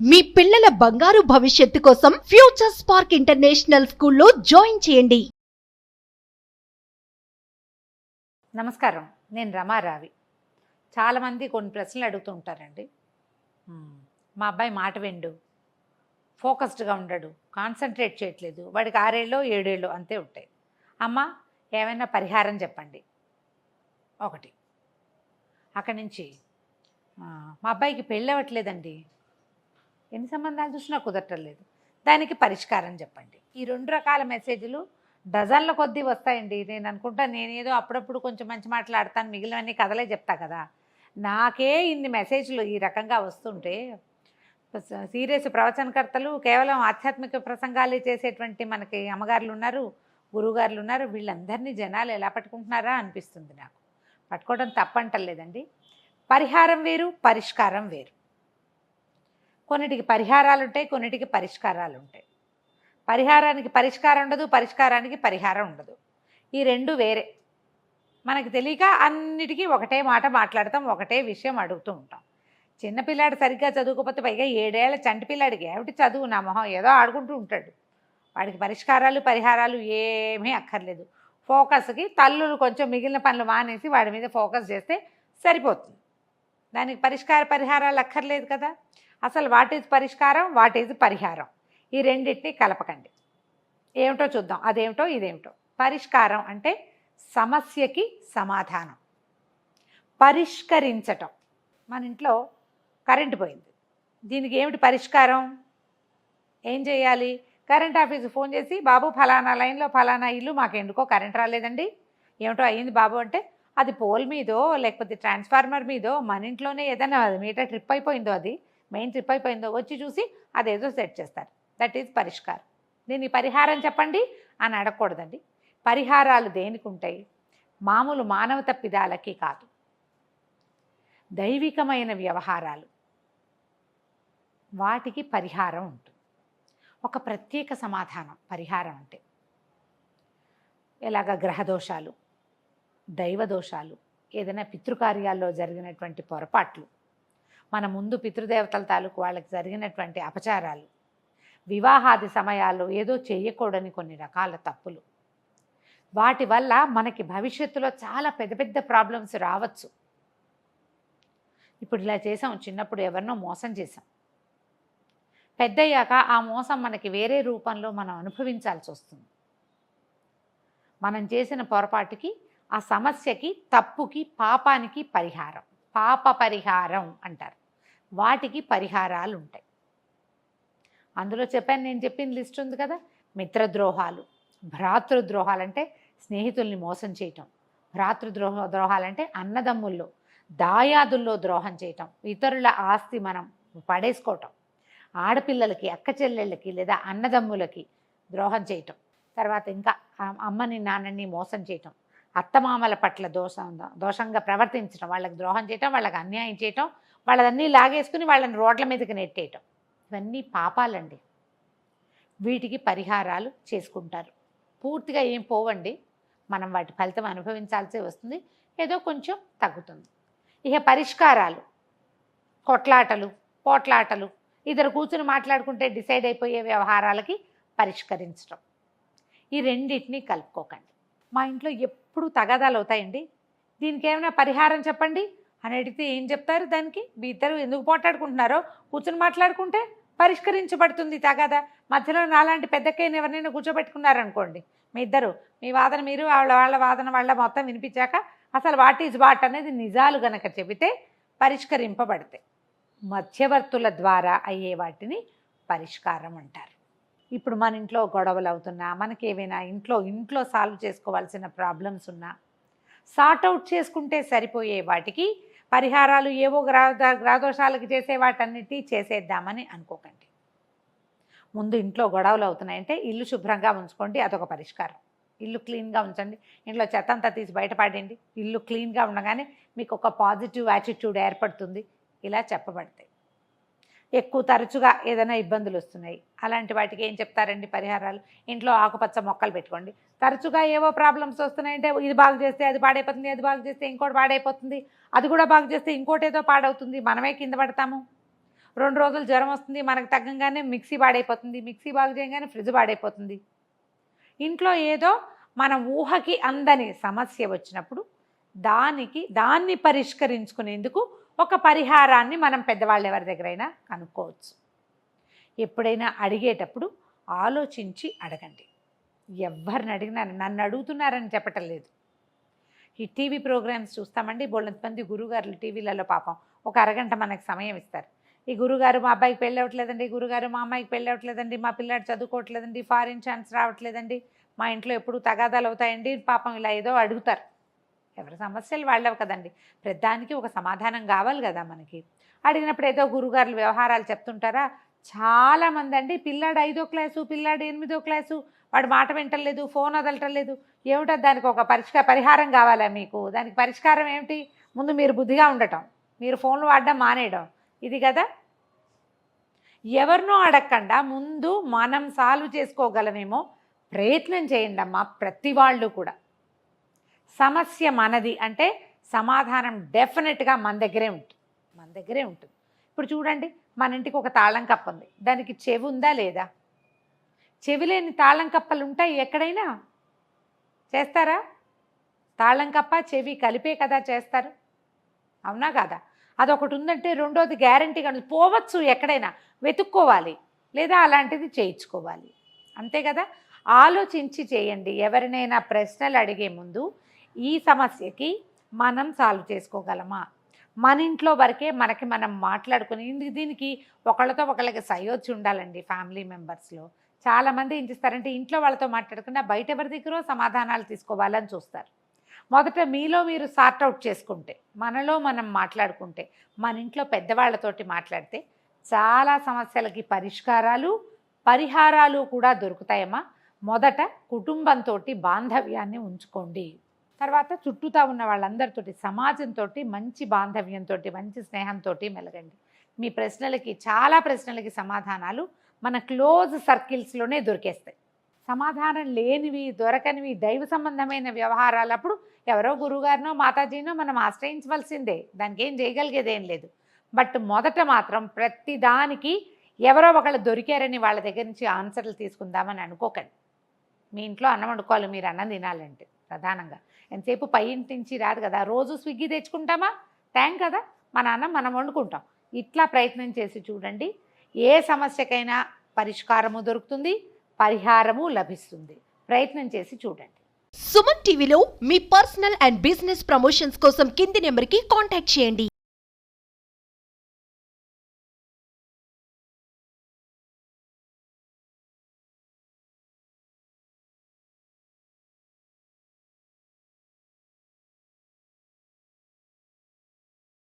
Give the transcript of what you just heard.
మీ పిల్లల బంగారు భవిష్యత్తు కోసం ఫ్యూచర్ స్పార్క్ ఇంటర్నేషనల్ స్కూల్లో జాయిన్ చేయండి. నమస్కారం, నేను రమారావి. చాలామంది కొన్ని ప్రశ్నలు అడుగుతూ ఉంటారండి. మా అబ్బాయి మాట విండు, ఫోకస్డ్గా ఉండడు, కాన్సన్ట్రేట్ చేయట్లేదు, వాడికి 6 ఏళ్ళు 7 ఏళ్ళు అంతే ఉంటాయి. అమ్మ ఏమైనా పరిహారం చెప్పండి. ఒకటి అక్కడి నుంచి మా అబ్బాయికి పెళ్ళి అవ్వట్లేదండి, ఎన్ని సంబంధాలు చూసినా కుదరటం లేదు, దానికి పరిష్కారం చెప్పండి. ఈ 2 రకాల మెసేజ్లు డజన్ల కొద్దీ వస్తాయండి. నేను అనుకుంటా నేనేదో అప్పుడప్పుడు కొంచెం మంచి మాట్లాడతాను, మిగిలినవన్నీ కథలే చెప్తా కదా. నాకే ఇన్ని మెసేజ్లు ఈ రకంగా వస్తుంటే సీరియస్ ప్రవచనకర్తలు, కేవలం ఆధ్యాత్మిక ప్రసంగాలు చేసేటువంటి మనకి అమ్మగారులు ఉన్నారు, గురువుగారులు ఉన్నారు, వీళ్ళందరినీ జనాలు ఎలా పట్టుకుంటున్నారా అనిపిస్తుంది నాకు. పట్టుకోవడం తప్పంటలేదండి. పరిహారం వేరు, పరిష్కారం వేరు. కొన్నిటికి పరిహారాలు ఉంటాయి, కొన్నిటికి పరిష్కారాలు ఉంటాయి. పరిహారానికి పరిష్కారం ఉండదు, పరిష్కారానికి పరిహారం ఉండదు. ఈ 2 వేరే. మనకి తెలియక అన్నిటికీ ఒకటే మాట మాట్లాడతాం, ఒకటే విషయం అడుగుతూ ఉంటాం. చిన్నపిల్లాడు సరిగ్గా చదువుకోకపోతే, పైగా 7 ఏళ్ల చంటి పిల్లాడికి ఏమిటి చదువు, నా మొహం ఏదో ఆడుకుంటూ ఉంటాడు. వాడికి పరిష్కారాలు పరిహారాలు ఏమీ అక్కర్లేదు. ఫోకస్కి తల్లులు కొంచెం మిగిలిన పనులు మానేసి వాడి మీద ఫోకస్ చేస్తే సరిపోతుంది. దానికి పరిహారాలు అక్కర్లేదు కదా. అసలు వాట్ ఈజ్ పరిష్కారం, వాట్ ఈజ్ పరిహారం, ఈ రెండింటినీ కలపకండి. ఏమిటో చూద్దాం, అదేమిటో ఇదేమిటో. పరిష్కారం అంటే సమస్యకి సమాధానం, పరిష్కరించటం. మన ఇంట్లో కరెంటు పోయింది, దీనికి ఏమిటి పరిష్కారం? ఏం చేయాలి? కరెంట్ ఆఫీస్కి ఫోన్ చేసి, బాబు ఫలానా లైన్లో ఫలానా ఇల్లు, మాకు ఎందుకో కరెంట్ రాలేదండి, ఏమిటో అయ్యింది బాబు అంటే, అది పోల్ మీదో లేకపోతే ట్రాన్స్ఫార్మర్ మీదో మన ఇంట్లోనే ఏదైనా మీటర్ ట్రిప్ అయిపోయిందో, అది మెయిన్ ట్రిప్ అయిపోయిందో, వచ్చి చూసి అదేదో సెట్ చేస్తారు. దట్ ఈజ్ పరిష్కారం. దీన్ని పరిహారం చెప్పండి అని అడగకూడదండి. పరిహారాలు దేనికి ఉంటాయి? మామూలు మానవ తప్పిదాలకి కాదు, దైవికమైన వ్యవహారాలు, వాటికి పరిహారం ఉంటుంది. ఒక ప్రత్యేక సమాధానం పరిహారం అంటే. ఎలాగ గ్రహదోషాలు, దైవదోషాలు, ఏదైనా పితృకార్యాల్లో జరిగినటువంటి పొరపాట్లు, మన ముందు పితృదేవతల తాలూకు వాళ్ళకి జరిగినటువంటి అపచారాలు, వివాహాది సమయాల్లో ఏదో చేయకూడని కొన్ని రకాల తప్పులు, వాటి వల్ల మనకి భవిష్యత్తులో చాలా పెద్ద పెద్ద ప్రాబ్లమ్స్ రావచ్చు. ఇప్పుడు ఇలా చేసాం, చిన్నప్పుడు ఎవరినో మోసం చేసాం, పెద్దయ్యాక ఆ మోసం మనకి వేరే రూపంలో మనం అనుభవించాల్సి వస్తుంది. మనం చేసిన పొరపాటుకి, ఆ సమస్యకి, తప్పుకి, పాపానికి పరిహారం, పాప పరిహారం అంటారు. వాటికి పరిహారాలు ఉంటాయి. అందులో చెప్పాను, నేను చెప్పిన లిస్ట్ ఉంది కదా. మిత్రద్రోహాలు, భ్రాతృద్రోహాలు అంటే స్నేహితుల్ని మోసం చేయటం, ద్రోహాలంటే అన్నదమ్ముల్లో దాయాదుల్లో ద్రోహం చేయటం, ఇతరుల ఆస్తి మనం పడేసుకోవటం, ఆడపిల్లలకి, అక్క చెల్లెళ్ళకి లేదా అన్నదమ్ములకి ద్రోహం చేయటం, తర్వాత ఇంకా అమ్మని నాన్నని మోసం చేయటం, అత్తమామల పట్ల దోషంగా ప్రవర్తించడం, వాళ్ళకి ద్రోహం చేయటం, వాళ్ళకి అన్యాయం చేయటం, వాళ్ళదన్నీ లాగేసుకుని వాళ్ళని రోడ్ల మీదకి నెట్టేయటం, ఇవన్నీ పాపాలండి. వీటికి పరిహారాలు చేసుకుంటారు. పూర్తిగా ఏం పోవండి, మనం వాటి ఫలితం అనుభవించాల్సి వస్తుంది, ఏదో కొంచెం తగ్గుతుంది. ఇక పరిష్కారాలు, కొట్లాటలు, పోట్లాటలు, ఇద్దరు కూర్చుని మాట్లాడుకుంటే డిసైడ్ అయిపోయే వ్యవహారాలకి పరిష్కరించడం. ఈ రెండింటినీ కలుపుకోకండి. మా ఇంట్లో ఎప్పుడు తగాదాలు అవుతాయండి, దీనికి ఏమైనా పరిహారం చెప్పండి అని అడిగితే ఏం చెప్తారు? దానికి మీ ఇద్దరు ఎందుకు పోట్లాడుకుంటున్నారో కూర్చుని మాట్లాడుకుంటే పరిష్కరించబడుతుంది తగాదా. మధ్యలో నాలాంటి పెద్దకైనా ఎవరినైనా కూర్చోబెట్టుకున్నారనుకోండి, మీ ఇద్దరు, మీ వాదన మీరు, వాళ్ళ వాదన వాళ్ళ మొత్తం వినిపించాక అసలు వాట్ ఈజ్ వాట్ అనేది నిజాలు గనక చెబితే పరిష్కరింపబడతాయి. మధ్యవర్తుల ద్వారా అయ్యే వాటిని పరిష్కారం అంటారు. ఇప్పుడు మన ఇంట్లో గొడవలు అవుతున్నా, మనకి ఏవైనా ఇంట్లో సాల్వ్ చేసుకోవాల్సిన ప్రాబ్లమ్స్ ఉన్నా, సార్ట్అవుట్ చేసుకుంటే సరిపోయే వాటికి పరిహారాలు ఏవో గ్రహదోషాలకి చేసే వాటన్నిటి చేసేద్దామని అనుకోకండి. ముందు ఇంట్లో గొడవలు అవుతున్నాయంటే ఇల్లు శుభ్రంగా ఉంచుకోండి, అదొక పరిష్కారం. ఇల్లు క్లీన్గా ఉంచండి, ఇంట్లో చెత్త అంతా తీసి బయటపడండి. ఇల్లు క్లీన్గా ఉండగానే మీకు ఒక పాజిటివ్ యాటిట్యూడ్ ఏర్పడుతుంది. ఇలా చెప్పబడతాయి. ఎక్కువ తరచుగా ఏదైనా ఇబ్బందులు వస్తున్నాయి, అలాంటి వాటికి ఏం చెప్తారండి పరిహారాలు? ఇంట్లో ఆకుపచ్చ మొక్కలు పెట్టుకోండి. తరచుగా ఏవో ప్రాబ్లమ్స్ వస్తున్నాయంటే, ఇది బాగు చేస్తే అది పాడైపోతుంది, అది బాగు చేస్తే ఇంకోటి పాడైపోతుంది, అది కూడా బాగు చేస్తే ఇంకోటి ఏదో పాడవుతుంది, మనమే కింద పడతాము. 2 రోజులు జ్వరం వస్తుంది, మనకు తగ్గంగానే మిక్సీ పాడైపోతుంది, మిక్సీ బాగు చేయగానే ఫ్రిడ్జ్ పాడైపోతుంది. ఇంట్లో ఏదో మన ఊహకి అందని సమస్య వచ్చినప్పుడు దాన్ని పరిష్కరించుకునేందుకు ఒక పరిహారాన్ని మనం పెద్దవాళ్ళు ఎవరి దగ్గరైనా కనుక్కోవచ్చు. ఎప్పుడైనా అడిగేటప్పుడు ఆలోచించి అడగండి. ఎవరిని అడిగినా నన్ను అడుగుతున్నారని చెప్పటం లేదు. ఈ టీవీ ప్రోగ్రామ్స్ చూస్తామండి, బోళ్ళంతమంది గురుగారులు టీవీలలో పాపం ఒక అరగంట మనకు సమయం ఇస్తారు. ఈ గురుగారు మా అబ్బాయికి పెళ్ళి అవ్వట్లేదండి, గురుగారు మా అమ్మాయికి పెళ్ళి అవ్వట్లేదండి, మా పిల్లాడు చదువుకోవట్లేదండి, ఫారిన్ ఛాన్స్ రావట్లేదండి, మా ఇంట్లో ఎప్పుడు తగాదాలు అవుతాయండి, పాపం ఇలా ఏదో అడుగుతారు. ఎవరి సమస్యలు వాళ్ళవి కదండి. ప్రతిదానికి ఒక సమాధానం కావాలి కదా మనకి. అడిగినప్పుడు ఏదో గురుగారులు వ్యవహారాలు చెప్తుంటారా. చాలామంది అండి పిల్లాడు 5వ క్లాసు, పిల్లాడు 8వ క్లాసు, వాడు మాట వింటలేదు, ఫోన్ వదలటం లేదు. ఏమిటో దానికి ఒక పరిహారం కావాలా మీకు? దానికి పరిష్కారం ఏమిటి? ముందు మీరు బుద్ధిగా ఉండటం, మీరు ఫోన్లు వాడడం మానేయడం, ఇది కదా. ఎవరినో అడగకుండా ముందు మనం సాల్వ్ చేసుకోగలమేమో ప్రయత్నం చేయండి అమ్మా. ప్రతి వాళ్ళు కూడా సమస్య మనది అంటే సమాధానం డెఫినెట్గా మన దగ్గరే ఉంటుంది. ఇప్పుడు చూడండి, మన ఇంటికి ఒక తాళం కప్ప ఉంది, దానికి చెవి ఉందా లేదా? చెవి లేని తాళం కప్పలు ఉంటాయి ఎక్కడైనా? చేస్తారా? తాళం కప్ప చెవి కలిపే కదా చేస్తారు, అవునా కాదా? అదొకటి ఉందంటే రెండోది గ్యారంటీగా పోవచ్చు, ఎక్కడైనా వెతుక్కోవాలి, లేదా అలాంటిది చేయించుకోవాలి, అంతే కదా. ఆలోచించి చేయండి. ఎవరినైనా ప్రశ్నలు అడిగే ముందు ఈ సమస్యకి మనం సాల్వ్ చేసుకోగలమా, మన ఇంట్లో వరకే మనకి మనం మాట్లాడుకుని, దీనికి ఒకళ్ళతో ఒకళ్ళకి సయోధ్య ఉండాలండి. ఫ్యామిలీ మెంబర్స్లో చాలామంది ఏం చేస్తారంటే ఇంట్లో వాళ్ళతో మాట్లాడకుండా బయట ఎవరి దగ్గర సమాధానాలు తీసుకోవాలని చూస్తారు. మొదట మీలో మీరు సార్ట్అవుట్ చేసుకుంటే, మనలో మనం మాట్లాడుకుంటే, మన ఇంట్లో పెద్దవాళ్ళతోటి మాట్లాడితే చాలా సమస్యలకి పరిహారాలు కూడా దొరుకుతాయమ్మా. మొదట కుటుంబంతో బాంధవ్యాన్ని ఉంచుకోండి. తర్వాత చుట్టూతా ఉన్న వాళ్ళందరితోటి, సమాజంతో మంచి బాంధవ్యంతో, మంచి స్నేహంతో మెలగండి. మీ చాలా ప్రశ్నలకి సమాధానాలు మన క్లోజ్ సర్కిల్స్లోనే దొరికేస్తాయి. సమాధానం లేనివి, దొరకనివి, దైవ సంబంధమైన వ్యవహారాలప్పుడు ఎవరో గురువుగారినో మాతాజీనో మనం ఆశ్రయించవలసిందే, దానికి ఏం చేయగలిగేదేం లేదు. బట్ మొదట మాత్రం ప్రతి దానికి ఎవరో ఒకళ్ళు దొరికారని వాళ్ళ దగ్గర నుంచి ఆన్సర్లు తీసుకుందామని అనుకోకండి. మీ ఇంట్లో అన్నం వండుకోవాలి, మీరు అన్నం తినాలంటే ప్రధానంగా. ఎంతసేపు పై ఇంటి నుంచి రాదు కదా, రోజు స్విగ్గీ తెచ్చుకుంటామా? ట్యాంక్ కదా, మన అన్నం మనం వండుకుంటాం. ఇట్లా ప్రయత్నం చేసి చూడండి. ఏ సమస్యకైనా పరిష్కారము దొరుకుతుంది, పరిహారము లభిస్తుంది. ప్రయత్నం చేసి చూడండి. సుమన్ టీవీలో మీ పర్సనల్ అండ్ బిజినెస్ ప్రమోషన్స్ కోసం కింది నెంబర్కి కాంటాక్ట్ చేయండి.